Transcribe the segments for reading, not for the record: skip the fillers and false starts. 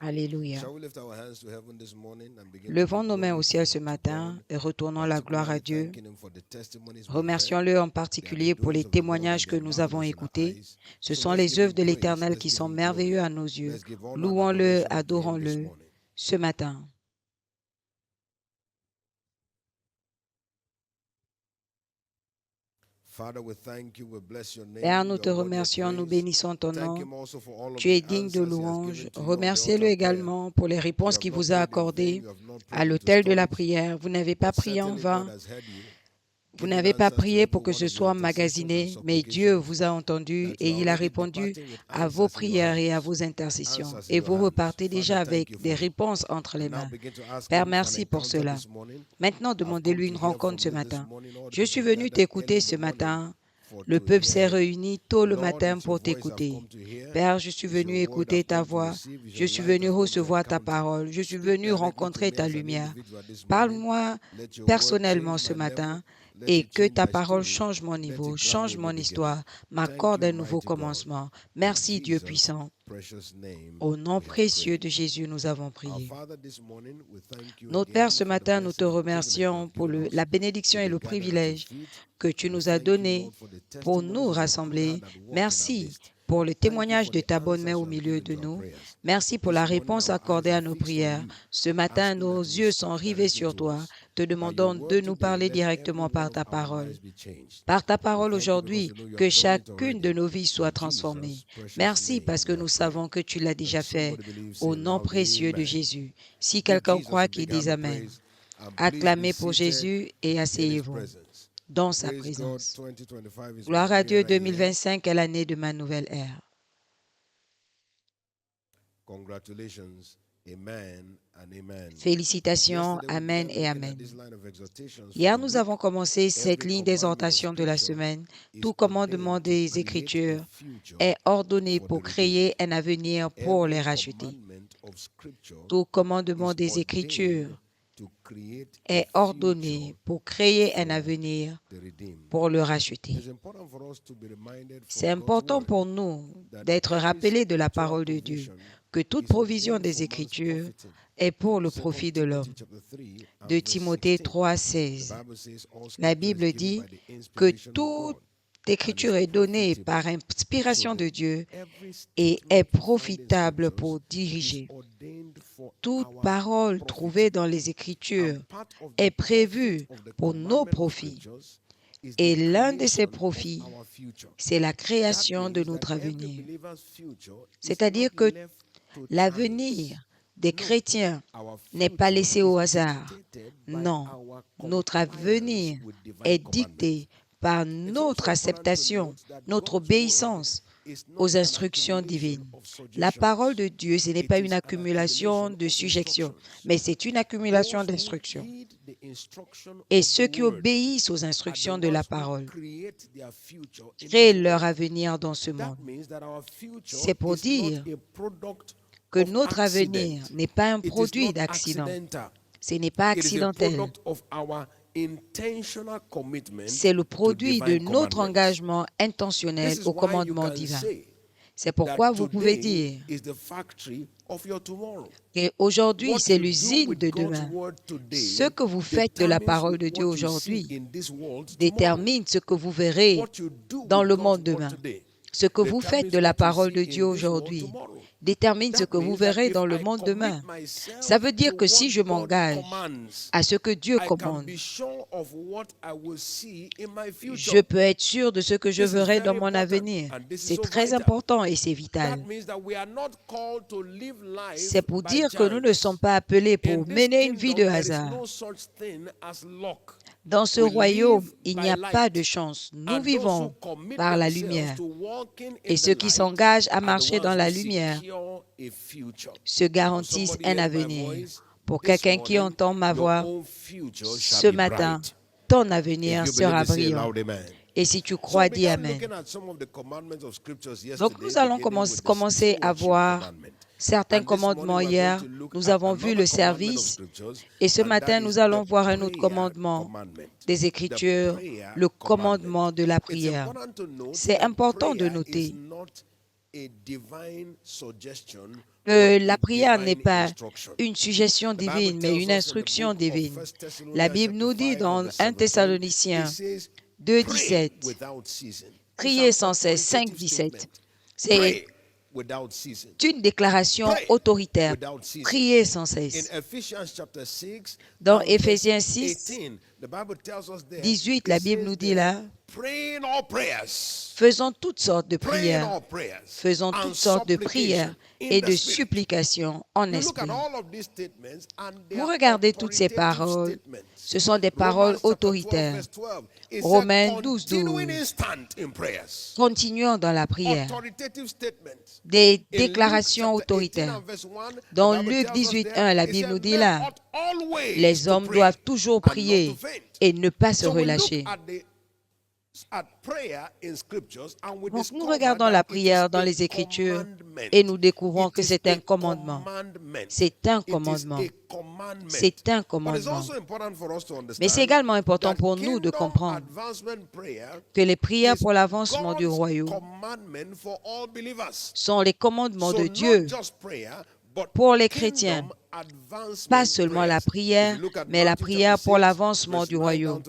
Alléluia. Levons nos mains au ciel ce matin et retournons la gloire à Dieu. Remercions-le en particulier pour les témoignages que nous avons écoutés. Ce sont les œuvres de l'Éternel qui sont merveilleux à nos yeux. Louons-le, adorons-le ce matin. Père, nous te remercions, nous bénissons ton nom. Tu es digne de louange. Remerciez-le également pour les réponses qu'il vous a accordées à l'autel de la prière. Vous n'avez pas prié en vain. Vous n'avez pas prié pour que ce soit emmagasiné, mais Dieu vous a entendu et il a répondu à vos prières et à vos intercessions. Et vous repartez déjà avec des réponses entre les mains. Père, merci pour cela. Maintenant, demandez-lui une rencontre ce matin. Je suis venu t'écouter ce matin. Le peuple s'est réuni tôt le matin pour t'écouter. Père, je suis venu écouter ta voix. Je suis venu recevoir ta parole. Je suis venu rencontrer ta lumière. Parle-moi personnellement ce matin et que ta parole change mon niveau, change mon histoire, m'accorde un nouveau commencement. Merci Dieu puissant. Au nom précieux de Jésus, nous avons prié. Notre Père, ce matin, nous te remercions pour la bénédiction et le privilège que tu nous as donné pour nous rassembler. Merci pour le témoignage de ta bonne main au milieu de nous. Merci pour la réponse accordée à nos prières. Ce matin, nos yeux sont rivés sur toi. Te demandons de nous parler directement par ta parole. Par ta parole aujourd'hui, que chacune de nos vies soit transformée. Merci parce que nous savons que tu l'as déjà fait. Au nom précieux de Jésus. Si quelqu'un croit qu'il dise Amen. Acclamez pour Jésus et asseyez-vous dans sa présence. Gloire à Dieu, 2025 est l'année de ma nouvelle ère. Félicitations, Amen et Amen. Hier, nous avons commencé cette ligne d'exhortation de la semaine. Tout commandement des Écritures est ordonné pour créer un avenir pour les racheter. Tout commandement des Écritures est ordonné pour créer un avenir pour le racheter. C'est important pour nous d'être rappelés de la parole de Dieu, que toute provision des Écritures est pour le profit de l'homme. De Timothée 3,16. La Bible dit que toute Écriture est donnée par inspiration de Dieu et est profitable pour diriger. Toute parole trouvée dans les Écritures est prévue pour nos profits. Et l'un de ces profits, c'est la création de notre avenir. C'est-à-dire que l'avenir des chrétiens n'est pas laissé au hasard. Non, notre avenir est dicté par notre acceptation, notre obéissance aux instructions divines. La parole de Dieu, ce n'est pas une accumulation de sujétions, mais c'est une accumulation d'instructions. Et ceux qui obéissent aux instructions de la parole créent leur avenir dans ce monde. C'est pour dire que notre avenir n'est pas un produit d'accident. Ce n'est pas accidentel. C'est le produit de notre engagement intentionnel au commandement divin. C'est pourquoi vous pouvez dire qu'aujourd'hui, c'est l'usine de demain. Ce que vous faites de la parole de Dieu aujourd'hui détermine ce que vous verrez dans le monde demain. Ce que vous faites de la parole de Dieu aujourd'hui détermine ce que vous verrez dans le monde demain. Ça veut dire que si je m'engage à ce que Dieu commande, je peux être sûr de ce que je verrai dans mon avenir. C'est très important et c'est vital. C'est pour dire que nous ne sommes pas appelés pour mener une vie de hasard. Dans ce royaume, il n'y a pas de chance. Nous vivons par la lumière. Et ceux qui s'engagent à marcher dans la lumière se garantissent un avenir. Pour quelqu'un qui entend ma voix, ce matin, ton avenir sera brillant. Et si tu crois, dis Amen. Donc, nous allons commencer à voir certains commandements. Hier, nous avons vu le service et ce matin, nous allons voir un autre commandement des Écritures, le commandement de la prière. C'est important de noter que la prière n'est pas une suggestion divine, mais une instruction divine. La Bible nous dit dans 1 Thessaloniciens 2,17, priez sans cesse, 5,17. C'est une déclaration autoritaire. Priez sans cesse. Dans Éphésiens 6, 18, la Bible nous dit là, faisons toutes sortes de prières. Faisons toutes sortes de prières et de supplications en esprit. Vous regardez toutes ces paroles, ce sont des paroles autoritaires. Romains 12, 12. Continuons dans la prière. Des déclarations autoritaires. Dans Luc 18, 1, la Bible nous dit là, les hommes doivent toujours prier et ne pas se relâcher. Donc, nous regardons la prière dans les Écritures et nous découvrons que c'est un commandement. C'est un commandement. C'est un commandement. Mais c'est également important pour nous de comprendre que les prières pour l'avancement du royaume sont les commandements de Dieu pour les chrétiens. Pas seulement la prière, mais la prière pour l'avancement du royaume.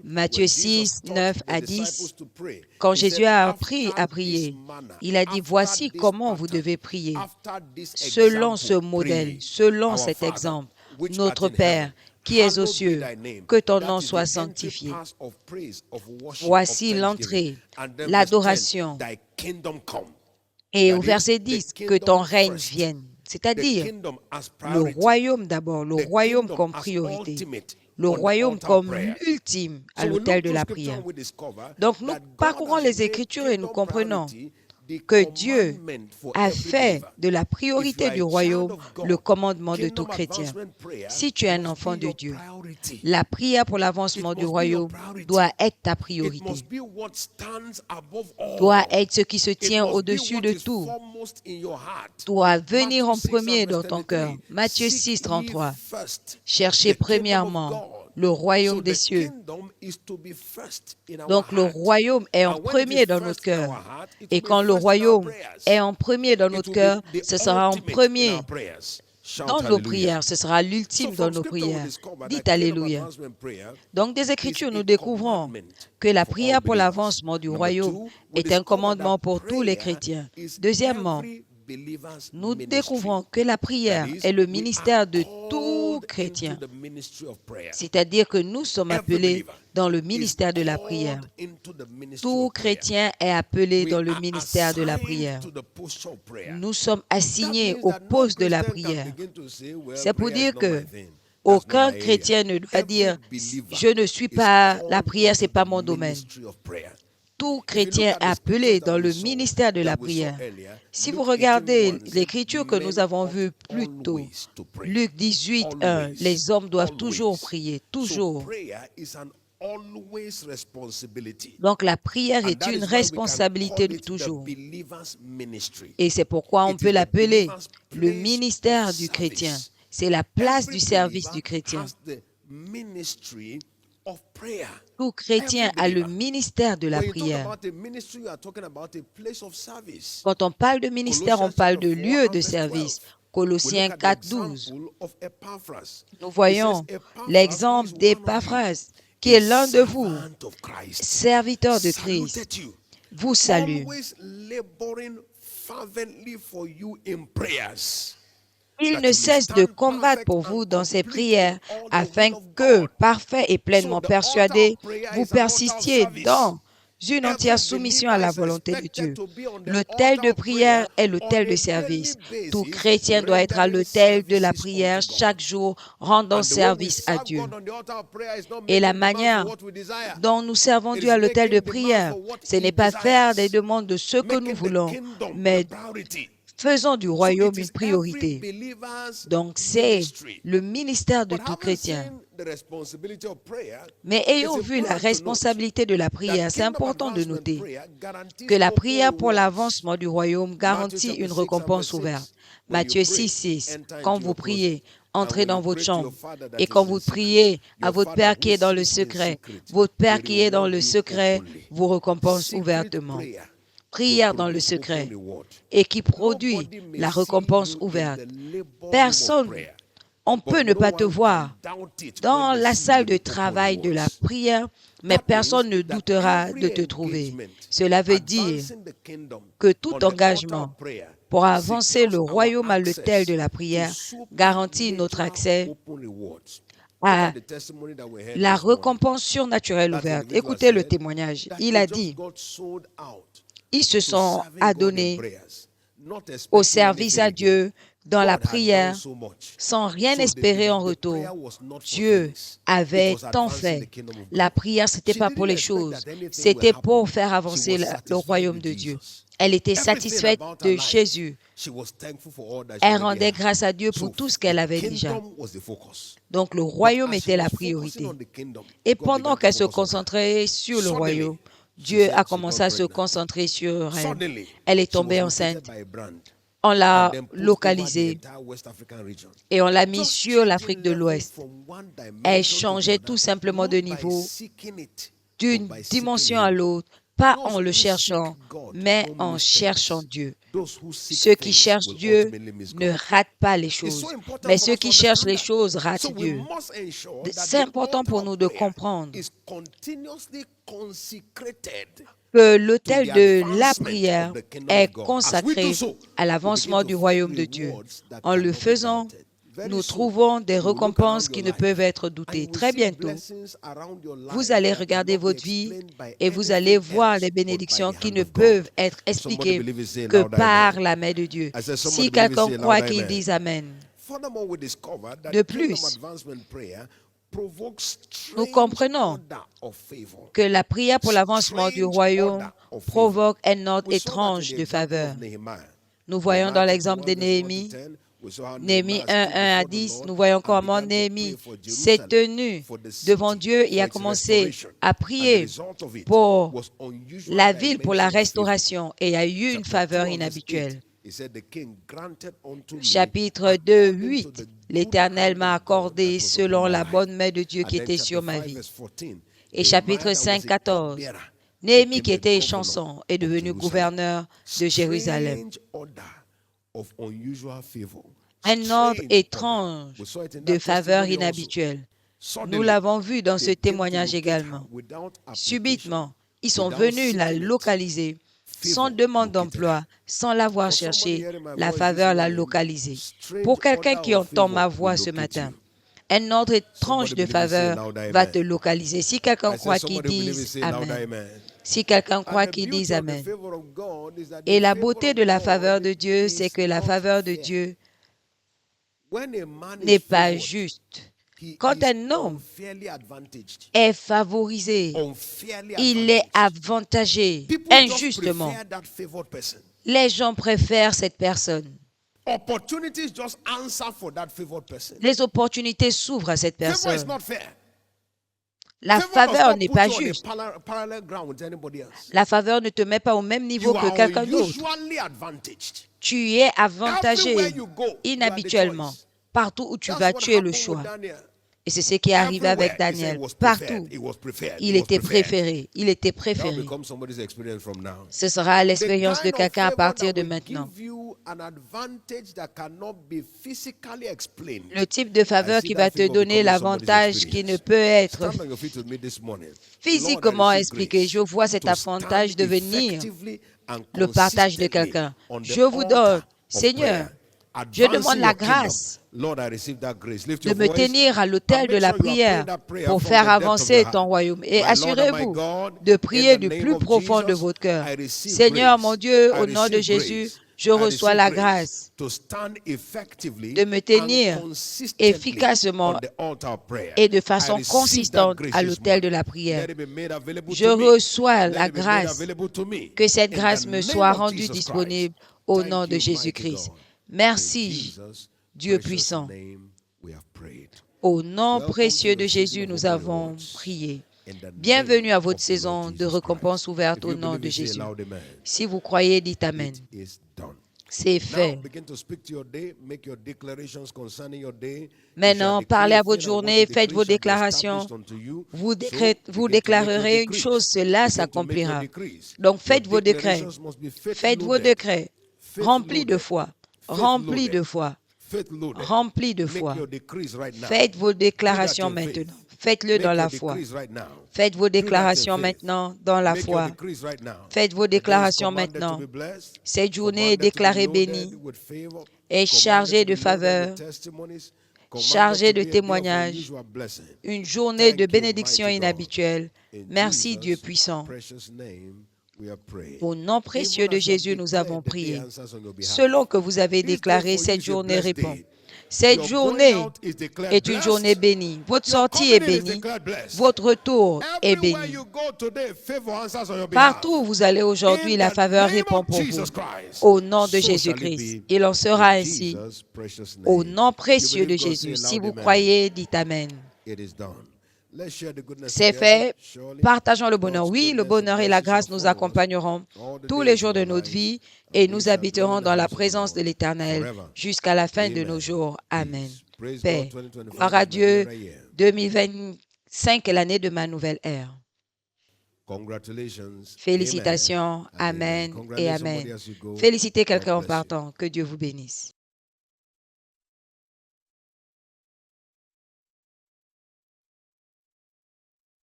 Matthieu 6, 9 à 10, quand Jésus a appris à prier, il a dit, voici comment vous devez prier. Selon ce modèle, selon cet exemple, notre Père, qui es aux cieux, que ton nom soit sanctifié. Voici l'entrée, l'adoration. Et au verset 10, que ton règne vienne. C'est-à-dire le royaume d'abord, le royaume comme priorité, le royaume comme l'ultime à l'autel de la prière. Donc nous parcourons les Écritures et nous comprenons que Dieu a fait de la priorité du royaume le commandement de tout chrétien. Si tu es un enfant de Dieu, la prière pour l'avancement du royaume doit être ta priorité, doit être ce qui se tient au-dessus de tout, doit venir en premier dans ton cœur. Matthieu 6, 33. Cherchez premièrement le royaume des cieux. Donc le royaume est en premier dans notre cœur. Et quand le royaume est en premier dans notre cœur, ce sera en premier dans nos prières. Ce sera l'ultime dans nos prières. Dites Alléluia. Donc des Écritures, nous découvrons que la prière pour l'avancement du royaume est un commandement pour tous les chrétiens. Deuxièmement, nous découvrons que la prière est le ministère de tout chrétien. C'est-à-dire que nous sommes appelés dans le ministère de la prière. Tout chrétien est appelé dans le ministère de la prière. Nous sommes assignés au poste de la prière. C'est pour dire que aucun chrétien ne doit dire « je ne suis pas, la prière, ce n'est pas mon domaine ». Tout chrétien est appelé dans le ministère de la prière. Si vous regardez l'écriture que nous avons vue plus tôt, Luc 18, 1, les hommes doivent toujours prier, toujours. Donc la prière est une responsabilité de toujours. Et c'est pourquoi on peut l'appeler le ministère du chrétien. C'est la place du service du chrétien. Tout chrétien a le ministère de la prière. Quand on parle de ministère, on parle de lieu de service. Colossiens 4, 12. Nous voyons l'exemple d'Épaphras, qui est l'un de vous, serviteur de Christ, vous salue. Il ne cesse de combattre pour vous dans ses prières, afin que, parfait et pleinement persuadé, vous persistiez dans une entière soumission à la volonté de Dieu. L'autel de prière est l'autel de service. Tout chrétien doit être à l'autel de la prière chaque jour, rendant service à Dieu. Et la manière dont nous servons Dieu à l'autel de prière, ce n'est pas faire des demandes de ce que nous voulons, mais faisons du royaume une priorité. Donc, c'est le ministère de tout chrétien. Mais ayant vu la responsabilité de la prière, c'est important de noter que la prière pour l'avancement du royaume garantit une récompense ouverte. Matthieu 6, 6, quand vous priez, entrez dans votre chambre. Et quand vous priez à votre Père qui est dans le secret, votre Père qui est dans le secret vous récompense ouvertement. prière dans le secret et qui produit la récompense ouverte. Personne, on peut ne pas te voir dans la salle de travail de la prière, mais personne ne doutera de te trouver. Cela veut dire que tout engagement pour avancer le royaume à l'autel de la prière garantit notre accès à la récompense surnaturelle ouverte. Écoutez le témoignage. Il a dit, ils se sont adonnés au service à Dieu dans la prière sans rien espérer en retour. Dieu avait tant fait. La prière, ce n'était pas pour les choses, c'était pour faire avancer le royaume de Dieu. Elle était satisfaite de Jésus. Elle rendait grâce à Dieu pour tout ce qu'elle avait déjà. Donc le royaume était la priorité. Et pendant qu'elle se concentrait sur le royaume, Dieu a commencé à se concentrer sur elle. Elle est tombée enceinte. On l'a localisée et on l'a mis sur l'Afrique de l'Ouest. Elle changeait tout simplement de niveau, d'une dimension à l'autre, pas en le cherchant, mais en cherchant Dieu. Ceux qui cherchent Dieu ne ratent pas les choses, mais ceux qui cherchent les choses ratent Dieu. C'est important pour nous de comprendre que l'autel de la prière est consacré à l'avancement du royaume de Dieu. En le faisant, nous trouvons des récompenses qui ne peuvent être doutées. Très bientôt, vous allez regarder votre vie et vous allez voir les bénédictions qui ne peuvent être expliquées que par la main de Dieu. Si quelqu'un croit qu'il dise Amen. De plus, nous comprenons que la prière pour l'avancement du royaume provoque un ordre étrange de faveur. Nous voyons dans l'exemple de Néhémie, Néhémie 1, 1 à 10, nous voyons comment Néhémie s'est tenu devant Dieu et a commencé à prier pour la ville, pour la restauration, et a eu une faveur inhabituelle. Chapitre 2, 8. L'Éternel m'a accordé selon la bonne main de Dieu qui était sur ma vie. Et chapitre 5, 14. Néhémie, qui était chanson, est devenu gouverneur de Jérusalem. Un ordre étrange de faveur inhabituelle. Nous l'avons vu dans ce témoignage également. Subitement, ils sont venus la localiser sans demande d'emploi, sans l'avoir cherché, la faveur l'a localisée. Pour quelqu'un qui entend ma voix ce matin, un ordre étrange de faveur va te localiser. Si quelqu'un croit qu'il dise Amen. Si quelqu'un croit qu'il dise Amen. Et la beauté de la faveur de Dieu, c'est que la faveur de Dieu n'est pas juste. Quand un homme est favorisé, il est avantagé injustement. Les gens préfèrent cette personne. Les opportunités s'ouvrent à cette personne. La faveur n'est pas juste. La faveur ne te met pas au même niveau que quelqu'un d'autre. Tu es avantagé inhabituellement. Partout où tu vas, tu es le choix. Et c'est ce qui est arrivé avec Daniel. Partout, il était préféré. Il était préféré. Ce sera l'expérience de quelqu'un à partir de maintenant. Le type de faveur qui va te donner l'avantage qui ne peut être physiquement expliqué. Je vois cet avantage devenir le partage de quelqu'un. Je vous donne, Seigneur, je demande la grâce de me tenir à l'autel de la prière pour faire avancer ton royaume. Et assurez-vous de prier du plus profond de votre cœur. Seigneur, mon Dieu, au nom de Jésus, je reçois la grâce de me tenir efficacement et de façon consistante à l'autel de la prière. Je reçois la grâce, que cette grâce me soit rendue disponible au nom de Jésus-Christ. Merci, Dieu puissant. Au nom précieux de Jésus, nous avons prié. Bienvenue à votre saison de récompense ouverte au nom de Jésus. Si vous croyez, dites Amen. C'est fait. Maintenant, parlez à votre journée, faites vos déclarations. Vous déclarerez une chose, cela s'accomplira. Donc, faites vos décrets. Faites vos décrets. Remplis de foi. Remplis de foi. Remplis de foi. Faites vos déclarations maintenant. Faites-le dans la foi. Faites vos déclarations maintenant dans la foi. Faites vos déclarations maintenant. Cette journée est déclarée bénie, est chargée de faveur, chargée de témoignages, une journée de bénédiction inhabituelle. Merci Dieu puissant. Au nom précieux de Jésus, nous avons prié. Selon que vous avez déclaré, cette journée répond. Cette journée est une journée bénie. Votre sortie est bénie. Votre retour est béni. Partout où vous allez aujourd'hui, la faveur répond pour vous. Au nom de Jésus-Christ. Il en sera ainsi. Au nom précieux de Jésus. Si vous croyez, dites Amen. C'est fait. Partageons le bonheur. Oui, le bonheur et la grâce nous accompagneront tous les jours de notre vie et nous habiterons dans la présence de l'Éternel jusqu'à la fin de nos jours. Amen. Paix. Gloire à Dieu. 2025 est l'année de ma nouvelle ère. Félicitations. Amen et Amen. Félicitez quelqu'un en partant. Que Dieu vous bénisse.